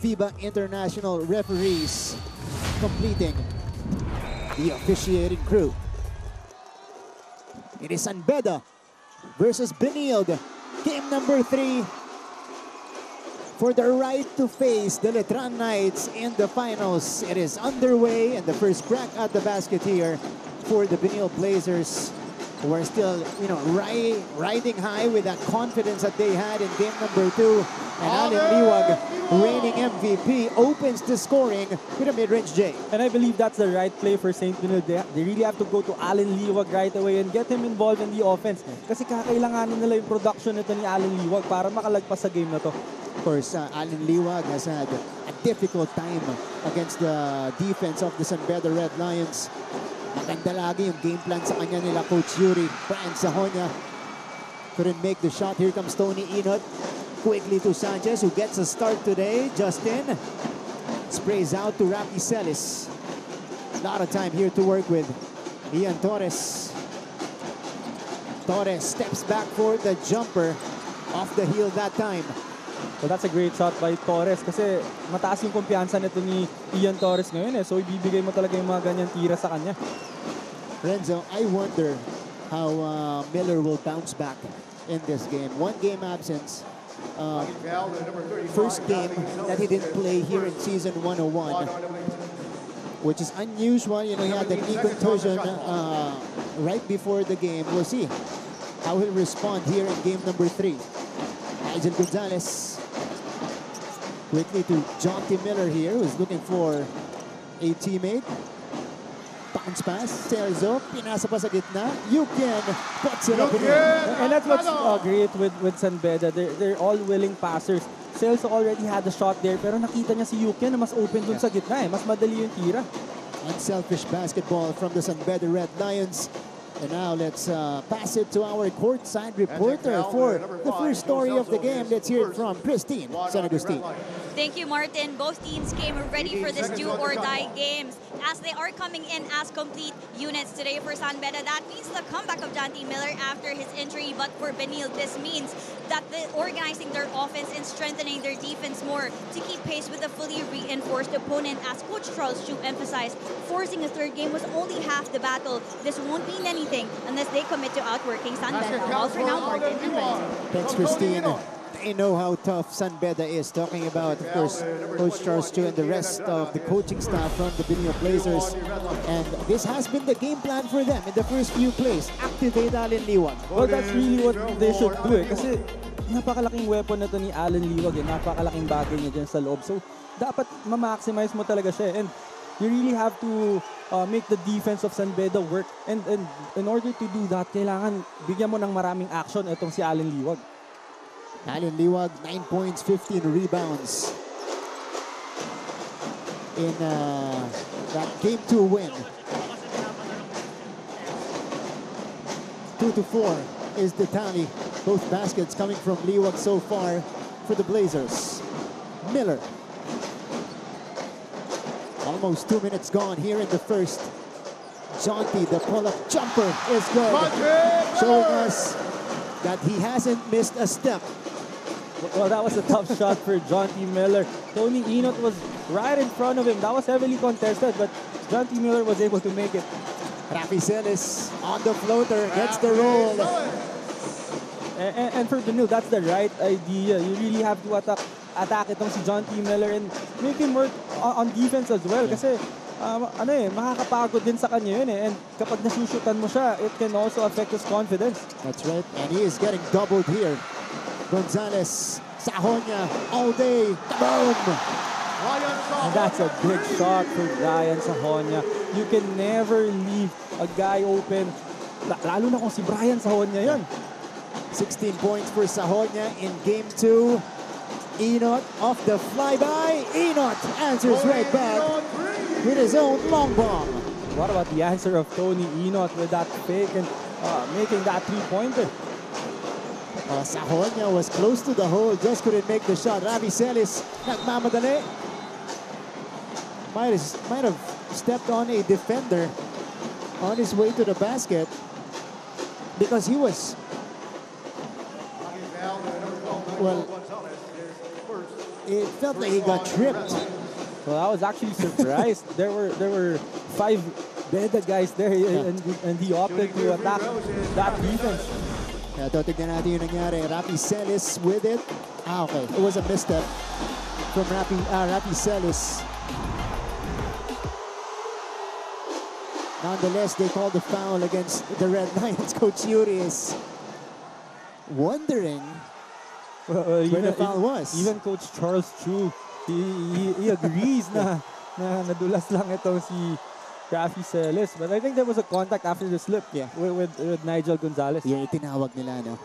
FIBA International referees completing the officiating crew. It is San Beda versus Benilde. Game number 3 for the right to face the Letran Knights in the finals. It is underway, and the first crack at the basket here for the Benilde Blazers, who are still, riding high with that confidence that they had in game number 2. And Allen Liwag, reigning MVP, opens the scoring with a mid-range J. And I believe that's the right play for St. Benilde. They really have to go to Allen Liwag right away and get him involved in the offense. Kasi kakailanganin nila yung production nito ni Allen Liwag para makalagpas sa game na to. Of course, Allen Liwag has had a difficult time against the defense of the San Beda Red Lions. Maganda lagi yung game plan sa kanya nila Coach Yuri. Brian Sahonia couldn't make the shot. Here comes Tony Inot. Quickly to Sanchez, who gets a start today. Justin sprays out to Rafi Celis. A lot of time here to work with Ian Torres. Torres steps back for the jumper. Off the heel that time. So that's a great shot by Torres kasi mataas yung kumpiyansa nito ni Ian Torres ngayon eh. So ibibigay mo talaga yung mga ganyan tira sa kanya. Renzo, I wonder how Miller will bounce back in this game. 1 game absence. First game that he didn't play here in season 101, which is unusual. He had the knee contusion right before the game. We'll see how he'll respond here in game number 3. Nigel Gonzalez quickly to John T. Miller here, who's looking for a teammate. Bounce pass, Celso, pinasa pa sa gitna. Yukin puts it up in there. And that's what's great with San Beda. They're all willing passers. Celso already had a shot there, pero nakita niya si Yukin na mas open dun sa gitna eh. Mas madali yung tira. Unselfish basketball from the San Beda Red Lions. And now let's pass it to our courtside reporter for the first story of the game. Let's hear it from Christine San Agustin. Thank you, Martin. Both teams came ready for this do-or-die games as they are coming in as complete units today for San Beda. That means the comeback of John T. Miller after his injury, but for Benilde, this means that they're organizing their offense and strengthening their defense more to keep pace with a fully reinforced opponent. As Coach Charles Chu emphasized, forcing a third game was only half the battle. This won't mean anything unless they commit to outworking San Beda. All for now, Martin and Renzo. Thanks, Christine. They know how tough San Beda is. Talking about, of course, Coach Charles Chu and the rest of the coaching staff from the Benilde Blazers. And this has been the game plan for them in the first few plays. Activate Allen Liwag. Well, that's really what they should do eh. Kasi napakalaking weapon na to ni Allen Liwag eh. Napakalaking bagay niya dyan sa loob. So, dapat ma-maximize mo talaga siya. And you really have to make the defense of San Beda work. And in order to do that, kailangan bigyan mo ng maraming action itong si Allen Liwag. Allen Liwag, 9 points, 15 rebounds in that Game 2 win. 2-4 is the tally. Both baskets coming from Liwag so far for the Blazers. Miller. Almost 2 minutes gone here in the first. Jonty, the pull-up jumper is good. Showing us that he hasn't missed a step. Well, that was a tough shot for John T. Miller. Tony Inot was right in front of him. That was heavily contested, but John T. Miller was able to make it. Rafi Celis on the floater, gets the roll. And for Benilde, that's the right idea. You really have to attack itong si John T. Miller and make him work on defense as well. Kasi makakapagod din sa kanya yun eh. And kapag nasushutan mo siya, it can also affect his confidence. That's right. And he is getting doubled here. Gonzalez, Sahonia, all day, boom! And that's a big shot for Brian Sahonia. You can never leave a guy open, lalo na kung si Brian Sahonia yun. 16 points for Sahonia in Game 2. Inot off the flyby. Inot answers right back with his own long bomb. What about the answer of Tony Inot with that fake and making that three-pointer? Sahonia was close to the hole, just couldn't make the shot. Rafi Celis, nagmamadali. Might have stepped on a defender on his way to the basket because he was, well, it felt like he got tripped. Well, I was actually surprised. There were 5 Beda guys there, and he opted to attack that defense. Kaya ito, tignan natin yung nangyari. Rafi Celis with it. Okay. It was a misstep from Rafi Celis. Nonetheless, they called the foul against the Red Lions. Coach Yuri is wondering where the foul was. Even Coach Charles Chu, he agrees na nadulas lang itong si Rafi Celis. But I think there was a contact after the slip with Nigel Gonzalez. Yung itinawag nila, no?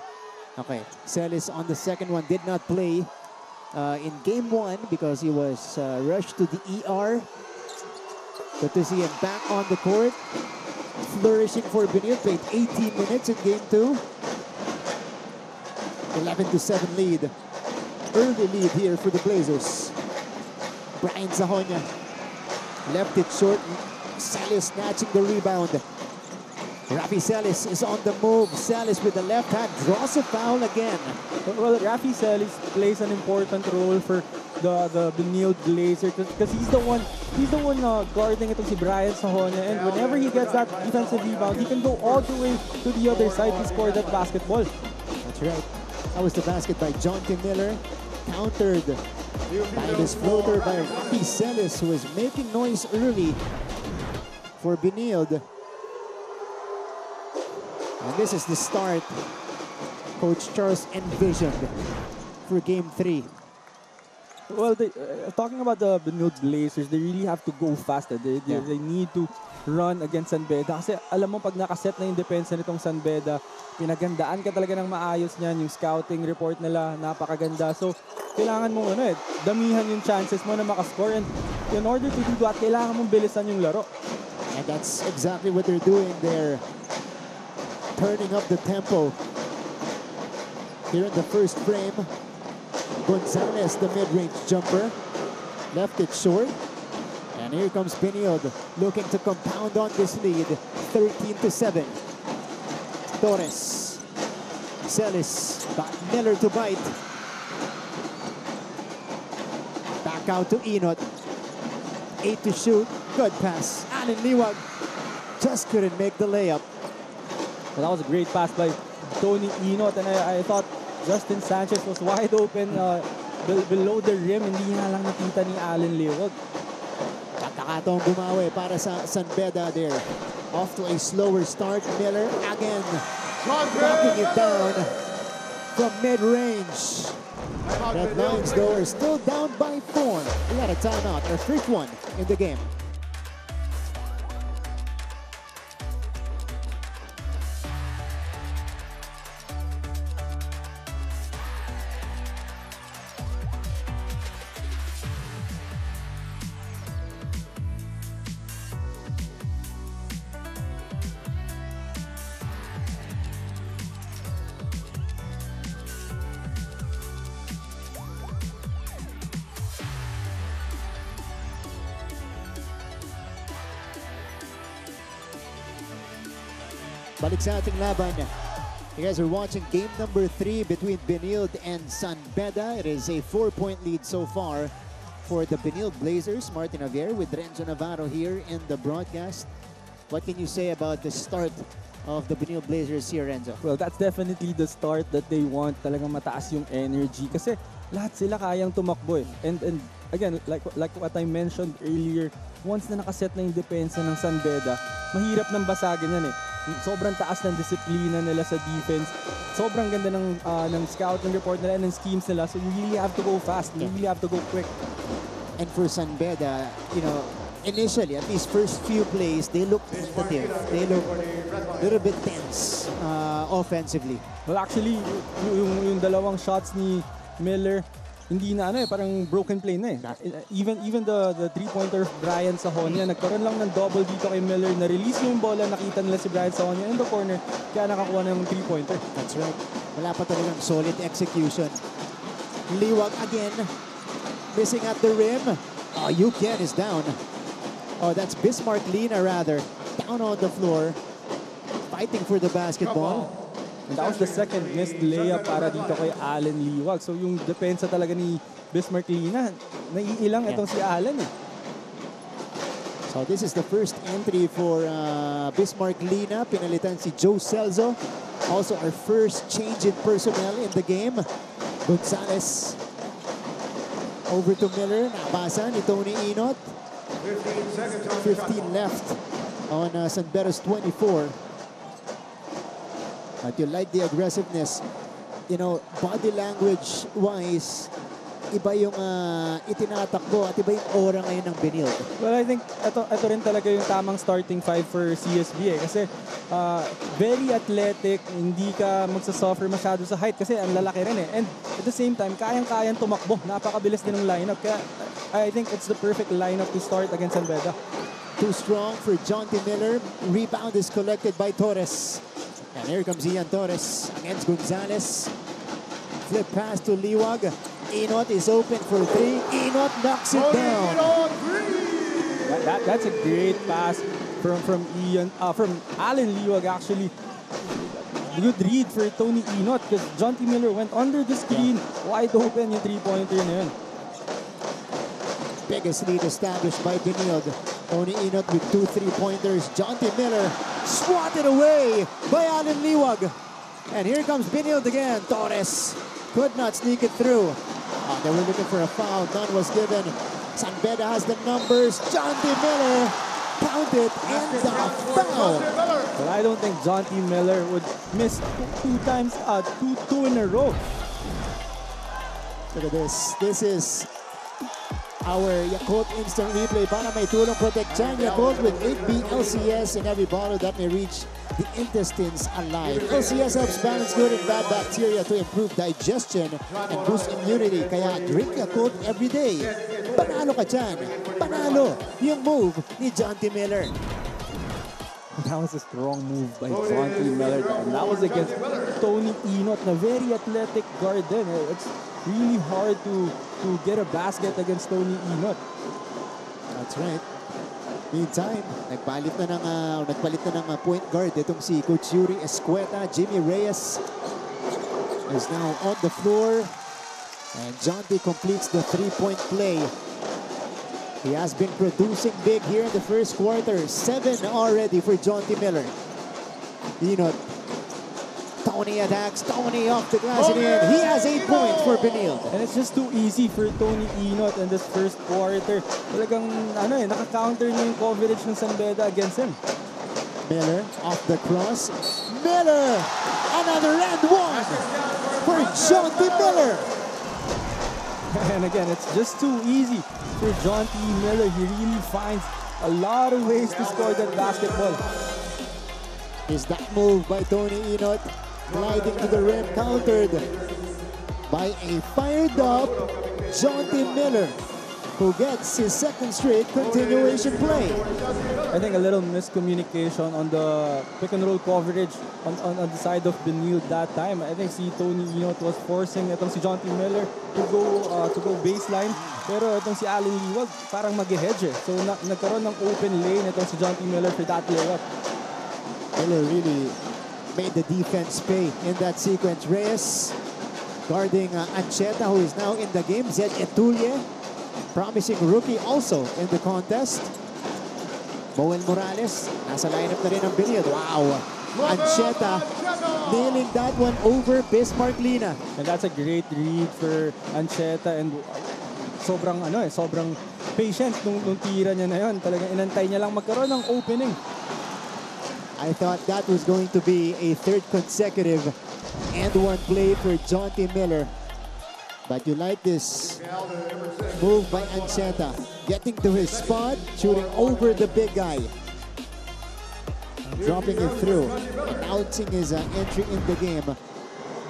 Okay. Celis on the second one did not play in game 1 because he was rushed to the ER. But to see him back on the court, flourishing for Benil, played 18 minutes in game 2. 11-7 lead. Early lead here for the Blazers. Brian Zahonia left it short. Celis snatching the rebound. Rafi Celis is on the move. Celis with the left hand draws a foul again. Well, Rafi Celis plays an important role for the Benil Blazers because he's the one guarding itong si Brian Zahonia, and whenever he gets that defensive rebound, he can go all the way to the other side to score that basketball. That's right. That was the basket by Jonty Miller, countered by this floater by Rafi Celis, who was making noise early for Benil. And this is the start Coach Charles envisioned for game 3. Well, talking about the Benil Blazers, they really have to go faster. They need to run against San Beda. Kasi alam mo, pag nakaset na yung depensa nitong San Beda, pinagandaan ka talaga ng maayos niyan. Yung scouting report nila, napakaganda. So, kailangan mo damihan yung chances mo na makascore. And in order to do that, kailangan mong bilisan yung laro. And that's exactly what they're doing. They're turning up the tempo. Here in the first frame, Gonzalez, the mid-range jumper, left it short. And here comes Benil looking to compound on this lead, 13-7. Torres, Celis, got Miller to bite. Back out to Enot. 8 to shoot, good pass. Allen Liwag just couldn't make the layup. Well, that was a great pass by Tony Enot, and I thought Justin Sanchez was wide open below the rim. Hindi nga lang nakita ni Allen Liwag. Pagkakataong bumawi para sa San Beda there. Off to a slower start. Miller again knocking it down from mid-range. Red Lions, though, are still down by 4. We got a timeout, our first one in the game. Balik sa ating laban. You guys are watching game number 3 between Benil and San Beda. It is a 4-point lead so far for the Benil Blazers. Martin Javier with Renzo Navarro here in the broadcast. What can you say about the start of the Benil Blazers here, Renzo? Well, that's definitely the start that they want. Talagang mataas yung energy kasi lahat sila kayang tumakbo eh. And again, like what I mentioned earlier, once na nakaset na yung depensa ng San Beda, mahirap nang basagin yan eh. Sobrang taas ng disiplina nila sa defense. Sobrang ganda ng scouting report nila and ng schemes nila. So you really have to go fast. You really have to go quick. And for San Beda, you know, initially, at least first few plays, they look tentative. They look a little bit tense offensively. Well, actually, yung dalawang shots ni Miller, hindi na parang broken play na eh. Even the three-pointer Brian Zahonia, nagkaroon lang ng double dito kay Miller, na-release yung bola, nakita nila si Brian Zahonia in the corner, kaya nakakuha ng three-pointer. That's right. Wala pa talagang solid execution. Liwag again, missing at the rim. Oh, Yukian is down. Oh, that's Bismarck Lina rather, down on the floor, fighting for the basketball. And that was the second missed layup para dito kay Allen Liwag. So yung depensa talaga ni Bismarck Lina. Naiilang itong si Allen eh. So this is the first entry for Bismarck Lina. Pinalitan si Joe Celso. Also our first change in personnel in the game. Gonzalez over to Miller. Nabasa ni Tony Inot. 15 left on San Beda's 24. But you like the aggressiveness. You know, body language-wise, iba yung itinatakbo at iba yung aura ngayon ng Benilde. Well, I think ito rin talaga yung tamang starting five for CSB eh. Kasi very athletic, hindi ka magsasuffer masyado sa height kasi ang lalaki rin eh. And at the same time, kayang-kayang tumakbo. Napakabilis din ng lineup. Kaya I think it's the perfect lineup to start against San Beda. Too strong for Jonty Miller. Rebound is collected by Torres. And here comes Ian Torres against Gonzalez. Flip pass to Liwag. Inot is open for three. Inot knocks it down. That's a great pass from Allen Liwag actually. Good read for Tony Inot because Jonty Miller went under the screen. Wide open yung three-pointer na yun. Biggest lead established by Benilde. Tony Inot with 2 3-pointers. Jonty Miller swatted away by Allen Liwag. And here comes Benilde again. Torres could not sneak it through. They were looking for a foul. None was given. San Beda has the numbers. Jonty Miller counted and the foul. But I don't think Jonty Miller would miss two in a row. Look at this. This is our Yakult Instant Replay para may tulong protect dyan. Yakult with 8B LCS in every bottle that may reach the intestines alive. LCS helps balance good and bad bacteria to improve digestion and boost immunity. Kaya drink Yakult every day. Panalo ka dyan. Panalo yung move ni Jonty Miller. That was a strong move by Jonty Miller. And that was against Tony Inot, na very athletic guard din. It's really hard to get a basket against Tony Inot. That's right. Meantime, nagpalit na ng point guard itong si Coach Yuri Escueta. Jimmy Reyes is now on the floor. And Jonty completes the three-point play. He has been producing big here in the first quarter. 7 already for Jonty Miller. Inot. Tony attacks. Tony off the glass and in. He has 8 points for Benilde. And it's just too easy for Tony Inot in this first quarter. Talagang naka-counter niya yung coverage ng San Beda against him. Miller off the cross. Miller! Another and one for Jonty Miller. And again, it's just too easy for Jonty Miller. He really finds a lot of ways to score that basketball. Is that move by Tony Inot gliding to the rim, countered by a fired up Jonty Miller, who gets his second straight continuation play. I think a little miscommunication on the pick and roll coverage on the side of Benilde that time. I think si Tony Inot was forcing itong si Jonty Miller to go baseline. Pero itong si Allen Liwag parang mag-hedge eh. So nagkaroon ng open lane itong si Jonty Miller for that layup. Miller really made the defense pay in that sequence. Reyes guarding Ancheta, who is now in the game. Zed Etulie, promising rookie also in the contest. Bowen Morales, nasa lineup na rin ang Benilde. Wow! Ancheta nailing that one over Bismarck Lina. And that's a great read for Ancheta, and sobrang patient nung tira niya na yun. Talagang inantay niya lang magkaroon ng opening. I thought that was going to be a third consecutive and one play for Jonty Miller. But you like this move by Ancheta, getting to his spot, shooting over the big guy, dropping it through, announcing his entry in the game.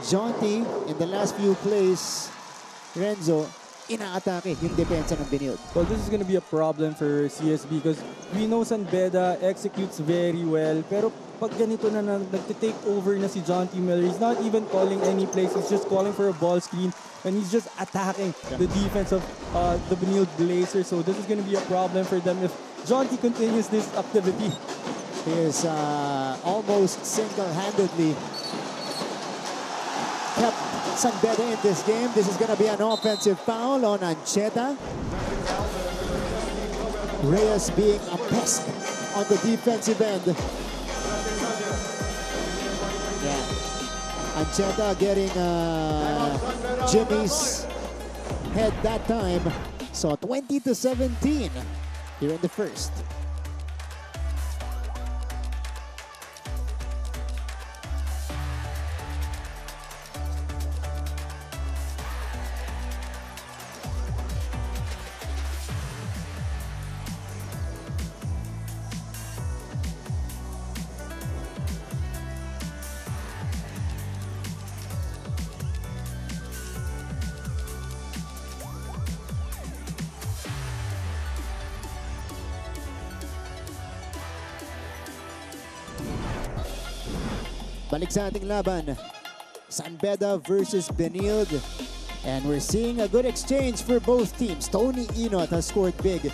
Jonty, in the last few plays, Renzo, inaatake yung depensa ng Benilde. Well, this is going to be a problem for CSB because we know San Beda executes very well. Pero pag ganito na nag-take over na si Jonty Miller, he's not even calling any plays. He's just calling for a ball screen and he's just attacking the defense of the Benilde Blazers. So this is going to be a problem for them if Jonty continues this activity. He is almost single-handedly kept San Beda in this game. This is going to be an offensive foul on Ancheta. Reyes being a pest on the defensive end. Yeah. Ancheta getting Jimmy's head that time. So 20-17 here in the first. Balik sa ating laban, San Beda versus Benilde. And we're seeing a good exchange for both teams. Tony Inot has scored big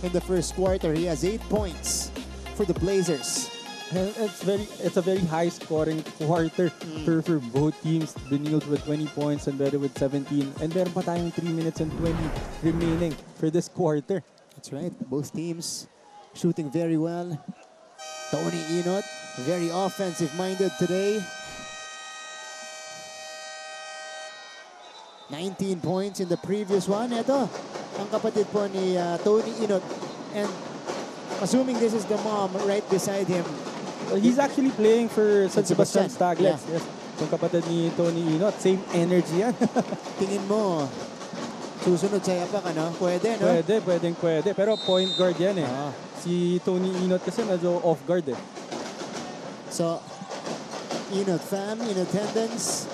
in the first quarter. He has 8 points for the Blazers. And it's a very high scoring quarter for both teams. Benilde with 20 points and Beda with 17. And meron pa tayong 3 minutes and 20 remaining for this quarter. That's right. Both teams shooting very well. Tony Inot, very offensive-minded today. 19 points in the previous one. Ito, ang kapatid po ni Tony Inot. And assuming this is the mom right beside him. He's actually playing for San Sebastian Staglets. Yeah. Yes. Yung kapatid ni Tony Inot, same energy yan. Tingin mo, susunod sa yapak, ano? Pwede, no? Pwede. Pero point guard yan eh. Si Tony Inot kasi medyo off guard eh. So, Inot fam in attendance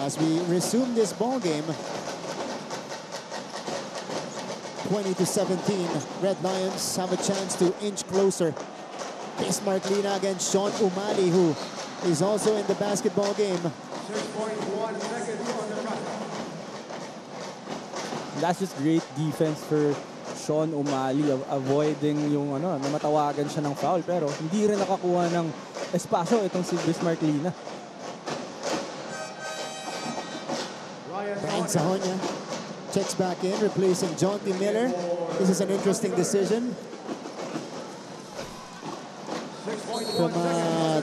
as we resume this ball game. 20-17. Red Lions have a chance to inch closer. Bismarck Lina against Sean Umali, who is also in the basketball game. 6.1 seconds on the shot. That's just great defense for Sean Umali, avoiding yung na matawagan siya ng foul, pero hindi rin nakakuha ng espasyo itong si Bismarck Lina. Brian Sahonia checks back in, replacing John T. Miller. This is an interesting decision from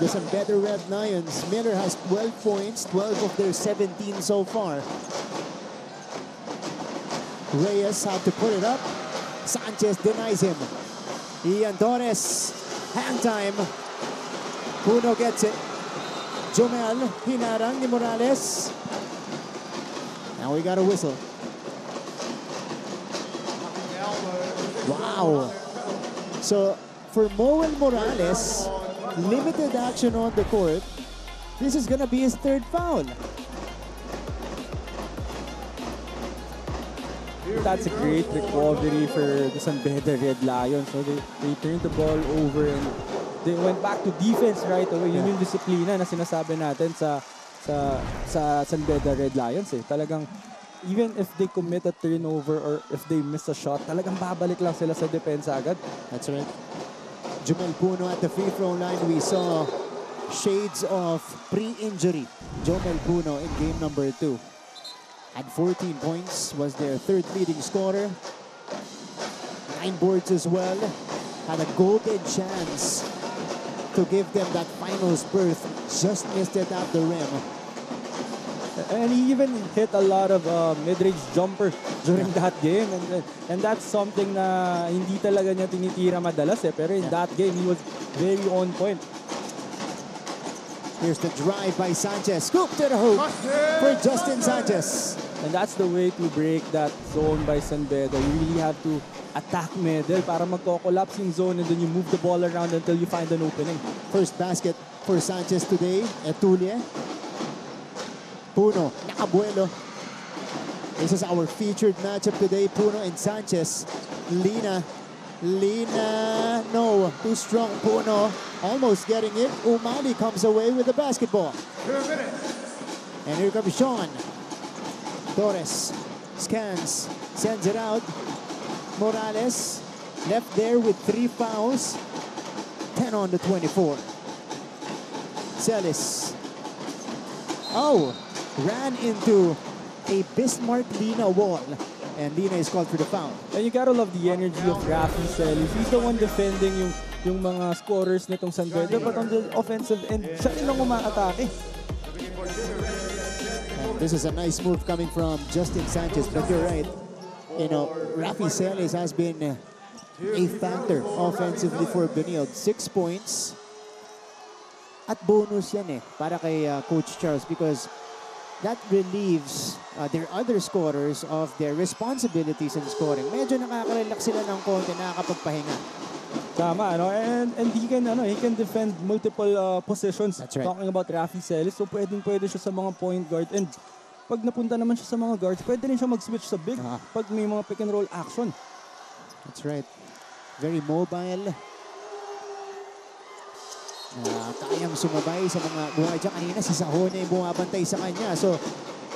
the San Beda Red Lions. Miller has 12 points, 12 of their 17 so far. Reyes have to put it up. Sanchez denies him. Ian Torres, hang time. Puno gets it. Jomel, hinarang ni Morales. Now we got a whistle. Wow. So, for Moel Morales, limited action on the court. This is gonna be his third foul. That's a great recovery for the San Beda Red Lions. So they turned the ball over and they went back to defense right away. Yun yung disiplina na sinasabi natin sa San Beda Red Lions eh. Talagang even if they commit a turnover or if they miss a shot, talagang babalik lang sila sa depensa agad. That's right. Jumel Puno at the free throw line. We saw shades of pre-injury. Jumel Puno in game number 2. Had 14 points, was their third leading scorer. 9 boards as well. Had a golden chance to give them that finals berth. Just missed it at the rim. And he even hit a lot of mid-range jumper during that game. And that's something na hindi talaga niya tinitira madalas eh. Pero in that game, he was very on point. Here's the drive by Sanchez. Scoop to the hoop for Justin Sanchez. And that's the way to break that zone by San Beda. You really have to attack middle para magko-collapse yung zone and then you move the ball around until you find an opening. First basket for Sanchez today. Etulie. Puno, nakabuelo. This is our featured matchup today. Puno and Sanchez. Lina, no, too strong. Puno, almost getting it. Umali comes away with the basketball. 2 minutes. And here comes Sean. Torres scans, sends it out. Morales left there with 3 fouls. 10 on the 24. Celis. Oh, ran into a Bismarck Lina wall. And Lina is called for the foul. And you gotta love the energy of Rafi Celis. He's the one defending yung mga scorers nitong San Beda, but on the offensive end, siya rin ang umaatake. And this is a nice move coming from Justin Sanchez, but you're right. You know, Rafi Celis has been a factor offensively for Benilde. 6 points. At bonus yan para kay Coach Charles, because that relieves their other scorers of their responsibilities in scoring. Medyo nakaka-relax sila ng konti, nakakapagpahinga. Tama, and he can defend multiple positions. That's right. Talking about Rafi Celis, so pwede siya sa mga point guard, and pag napunta naman siya sa mga guards, pwede rin siya mag-switch sa big pag may mga pick and roll action. That's right. Very mobile. Kayang sumabay sa mga buhay dyan. Kanina si Sahona yung bumabantay sa kanya. So,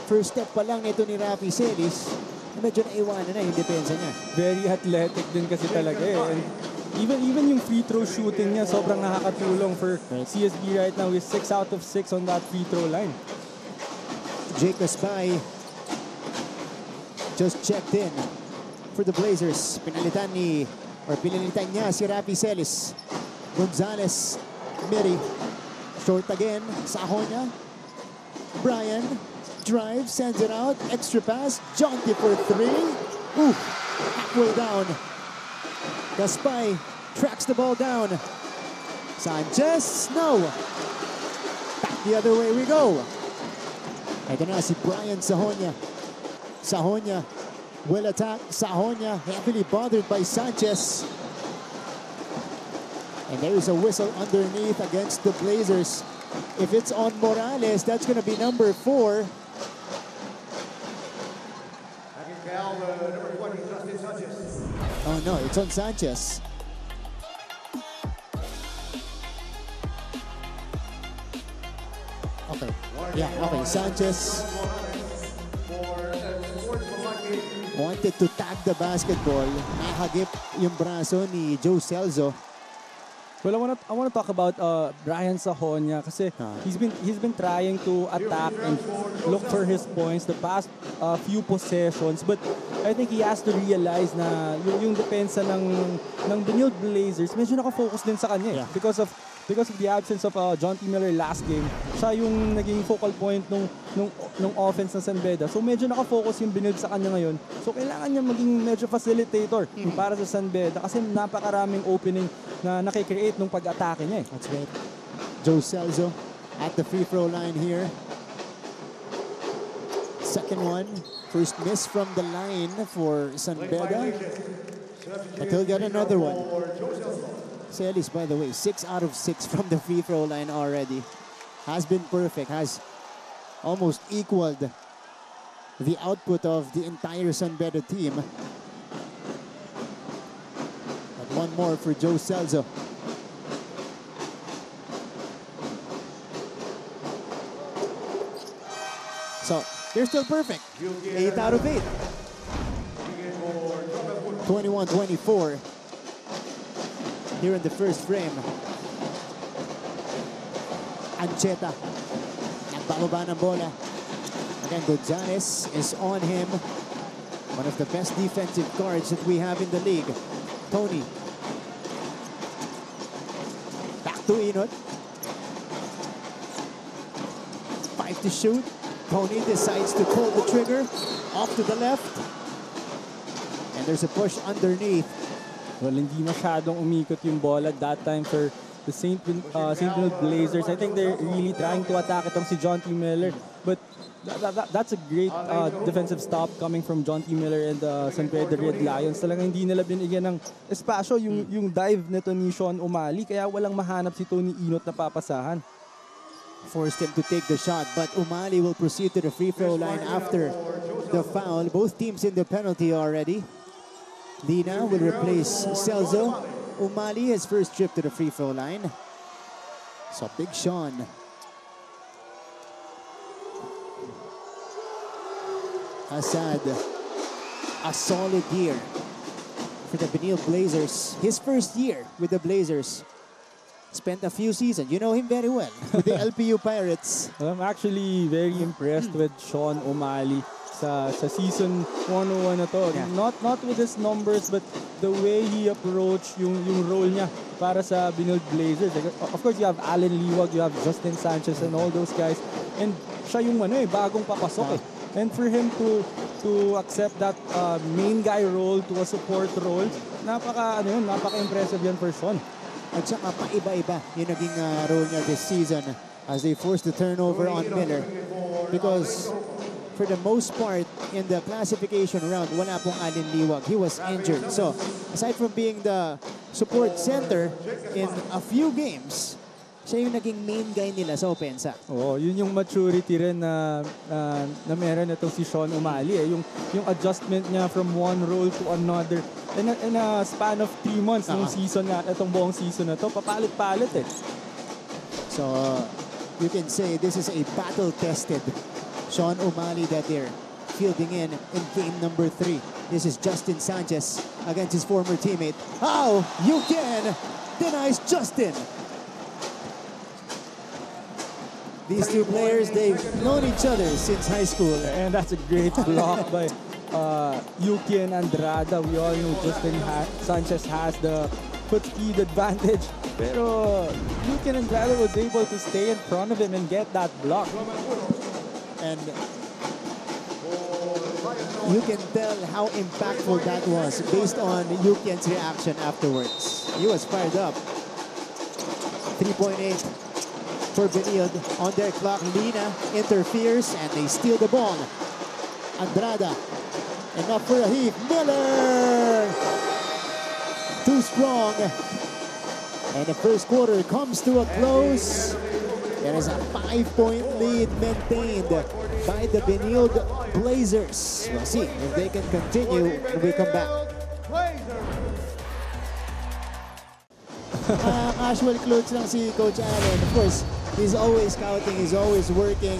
first step pa lang nito ni Rafi Celis, medyo naiwanan na yung depensa niya. Very athletic din kasi talaga And even yung free throw shooting niya, sobrang nakakatulong for CSB right now with 6 out of 6 on that free throw line. Jake Asbay just checked in for the Blazers. Pinalitan niya si Rafi Celis. Gonzalez, Miri, short again, Sahona. Brian, drive, sends it out, extra pass, Jonty for 3. Ooh, halfway down. Gaspay tracks the ball down. Sanchez, no. Back the other way we go. Ito na si Brian Sahona. Sahona will attack. Sahona heavily bothered by Sanchez. And there is a whistle underneath against the Blazers. If it's on Morales, that's going to be number 4. Oh no, it's on Sanchez. Okay. Yeah, okay. Sanchez wanted to tag the basketball. Nakagip yung braso ni Joe Celso. Well, I want to talk about Brian Sahona kasi he's been trying to attack and look for his points the past few possessions, but I think he has to realize na yung depensa ng Benilde Blazers medyo nakafocus din sa kanya because of the absence of John T. Miller last game. Siya yung naging focal point nung offense ng San Beda. So medyo nakafocus yung Benilde sa kanya ngayon. So kailangan niya maging medyo facilitator para sa San Beda kasi napakaraming opening na nakikreate nung pag-atake niya. That's right. Joe Celso at the free throw line here. Second one. First miss from the line for San Beda. But he'll get another one. Celis, by the way, 6 out of 6 from the free throw line already. Has been perfect. Has almost equaled the output of the entire San Beda team. But one more for Joe Celso. So, they're still perfect. 8 out of 8. 21-24. Here in the first frame. Ancheta. Nagbababa ng bola. Again, Gonzalez is on him. One of the best defensive guards that we have in the league. Tony. Back to Inot. 5 to shoot. Tony decides to pull the trigger. Off to the left. And there's a push underneath. Well, hindi masyadong umikot yung bola that time for the St. Benilde Blazers. I think they're really trying to attack itong si John T. Miller. But that's a great defensive stop coming from John T. Miller and San Beda Red Lions. Talagang hindi nila binigyan ng espasyo yung dive nito ni Sean Umali. Kaya walang mahanap si Tony Inot na papasahan. Forced him to take the shot, but Umali will proceed to the free throw line after the foul. Both teams in the penalty already. Lina will replace Celso. Umali his first trip to the free throw line. So Big Sean. Assad, a solid year for the Benilde Blazers. His first year with the Blazers. spent a few seasons. You know him very well with the LPU Pirates. Well, I'm actually very impressed with Sean O'Malley sa season 101 na to. Yeah. Not with his numbers, but the way he approached yung role niya para sa Benilde Blazers. Like, of course, you have Allen Liwag, you have Justin Sanchez and all those guys. And siya yung bagong papasok eh. And for him to accept that main guy role to a support role, napaka-impressive yan for Sean. At saka paiba-iba yung naging role niya this season as they forced the turnover on Miller. Because for the most part, in the classification round, wala pong Allen Liwag. He was injured. So, aside from being the support center in a few games, siya yung naging main guy nila sa opensa. Oh, yun yung maturity rin na meron na si Sean O'Malley. Yung adjustment niya from one role to another. In a span of 3 months nung season na, itong buong season na to, papalit-palit eh. So, you can say this is a battle-tested Sean O'Malley that they're fielding in game number 3. This is Justin Sanchez against his former teammate. How you can denies Justin. These two players, they've known each other since high school. And that's a great block by Yuki and Andrada. We all know Justin Sanchez has the foot speed advantage. Pero Yuki and Andrada was able to stay in front of him and get that block. And you can tell how impactful that was based on Yukian's reaction afterwards. He was fired up. 3.8 for Benilde on their clock. Lina interferes and they steal the ball. Andrada, enough for a heave. Miller, too strong. And the first quarter comes to a close. There is a 5-point lead maintained by the Benilde Blazers. We'll see if they can continue when we come back. Casual clothes lang si Coach Allen. Of course, he's always scouting, he's always working.